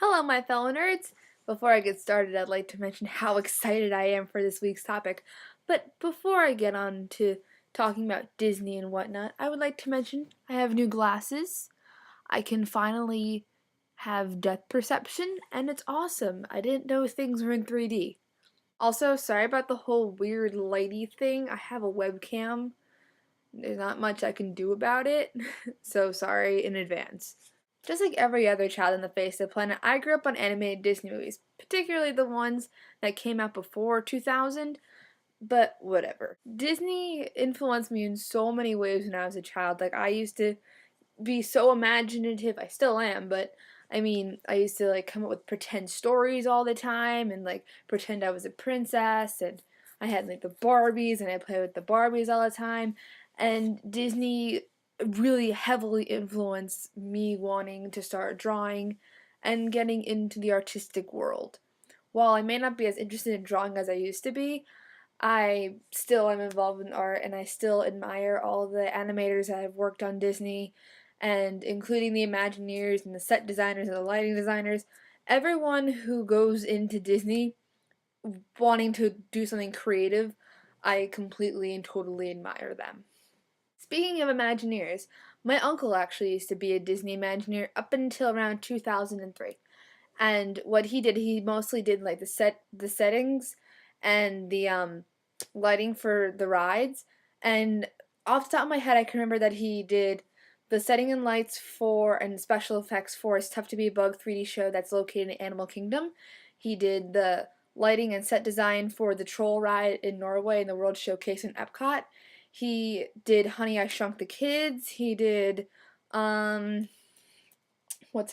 Hello, my fellow nerds! Before I get started, I'd like to mention how excited I am for this week's topic. But before I get on to talking about Disney and whatnot, I would like to mention I have new glasses. I can finally have depth perception, and it's awesome. I didn't know things were in 3D. Also, sorry about the whole weird lighty thing. I have a webcam. There's not much I can do about it, so sorry in advance. Just like every other child on the face of the planet, I grew up on animated Disney movies, particularly the ones that came out before 2000, but whatever. Disney influenced me in so many ways when I was a child. Like, I used to be so imaginative. I still am, but I mean, I used to like come up with pretend stories all the time and like pretend I was a princess, and I had like the Barbies and I played with the Barbies all the time. And Disney really heavily influenced me wanting to start drawing and getting into the artistic world. While I may not be as interested in drawing as I used to be, I still am involved in art and I still admire all the animators that have worked on Disney, and including the Imagineers and the set designers and the lighting designers. Everyone who goes into Disney wanting to do something creative, I completely and totally admire them. Speaking of Imagineers, my uncle actually used to be a Disney Imagineer up until around 2003. And what he did, he mostly did like the settings and the lighting for the rides. And off the top of my head, I can remember that he did the setting and lights for and special effects for his Tough to Be a Bug 3D show that's located in Animal Kingdom. He did the lighting and set design for the Troll ride in Norway and the World Showcase in Epcot. He did Honey, I Shrunk the Kids. He did what's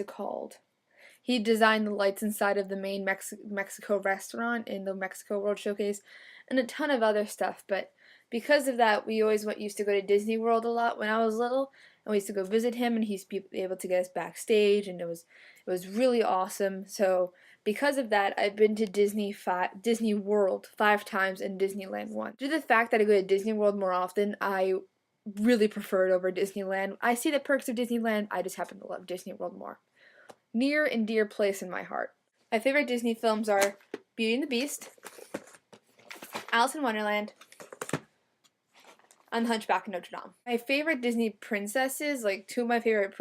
it called? He designed the lights inside of the main Mexico restaurant in the Mexico World Showcase, and a ton of other stuff. But because of that, we always used to go to Disney World a lot when I was little, and we used to go visit him, and he's able to get us backstage, and it was really awesome. So because of that, I've been to Disney World 5 times and Disneyland once. Due to the fact that I go to Disney World more often, I really prefer it over Disneyland. I see the perks of Disneyland. I just happen to love Disney World more. Near and dear place in my heart. My favorite Disney films are Beauty and the Beast, Alice in Wonderland, and The Hunchback of Notre Dame. My favorite Disney princesses, like two of my favorite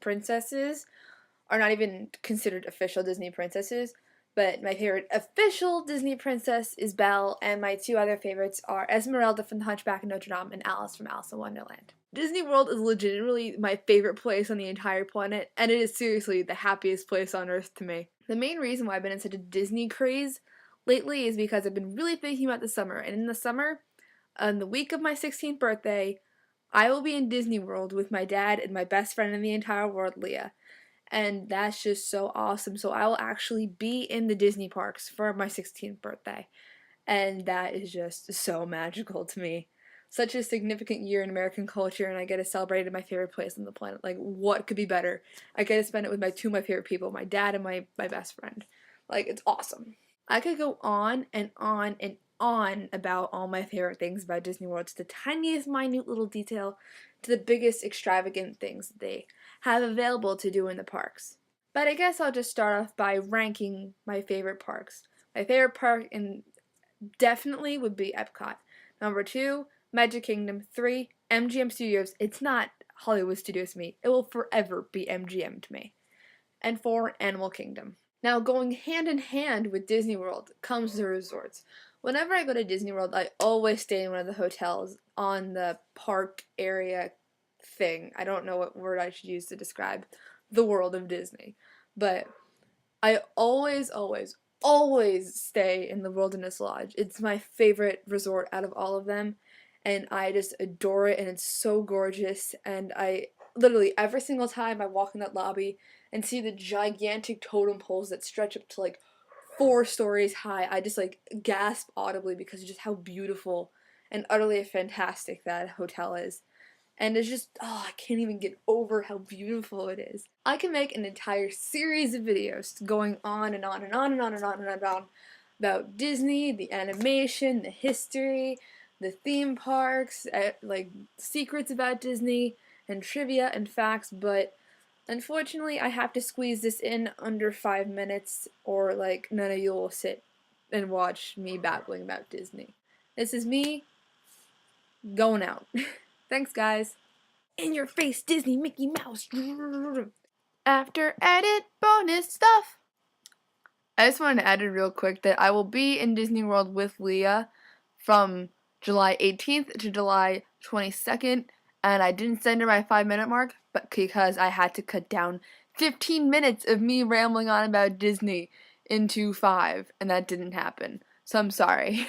princesses, are not even considered official Disney princesses, but my favorite official Disney princess is Belle, and my two other favorites are Esmeralda from The Hunchback of Notre Dame and Alice from Alice in Wonderland. Disney World is legitimately my favorite place on the entire planet, and it is seriously the happiest place on earth to me. The main reason why I've been in such a Disney craze lately is because I've been really thinking about the summer, and in the summer, on the week of my 16th birthday, I will be in Disney World with my dad and my best friend in the entire world, Leah. And that's just so awesome. So I will actually be in the Disney parks for my 16th birthday. And that is just so magical to me. Such a significant year in American culture, and I get to celebrate in my favorite place on the planet. Like, what could be better? I get to spend it with two of my favorite people, my dad and my best friend. Like, it's awesome. I could go on and on and on about all my favorite things about Disney World, to the tiniest minute little detail to the biggest extravagant things that they have available to do in the parks. But I guess I'll just start off by ranking my favorite parks. My favorite park definitely would be Epcot. Number 2, Magic Kingdom. 3, MGM Studios. It's not Hollywood Studios to me. It will forever be MGM to me. And 4, Animal Kingdom. Now, going hand in hand with Disney World comes the resorts. Whenever I go to Disney World, I always stay in one of the hotels on the park area thing. I don't know what word I should use to describe the world of Disney. But I always stay in the Wilderness Lodge. It's my favorite resort out of all of them, and I just adore it, and it's so gorgeous. And I literally, every single time I walk in that lobby and see the gigantic totem poles that stretch up to like 4 stories high, I just like gasp audibly because of just how beautiful and utterly fantastic that hotel is. And it's just, oh, I can't even get over how beautiful it is. I can make an entire series of videos going on and on and on and on and on and on about Disney, the animation, the history, the theme parks, like secrets about Disney, and trivia and facts, but Unfortunately, I have to squeeze this in under 5 minutes, or like none of you will sit and watch me babbling about Disney. This is me going out. Thanks, guys. In your face, Disney, Mickey Mouse. After edit bonus stuff. I just wanted to add in real quick that I will be in Disney World with Leah from July 18th to July 22nd, and I didn't send her my 5-minute mark, but because I had to cut down 15 minutes of me rambling on about Disney into 5, and that didn't happen. So I'm sorry.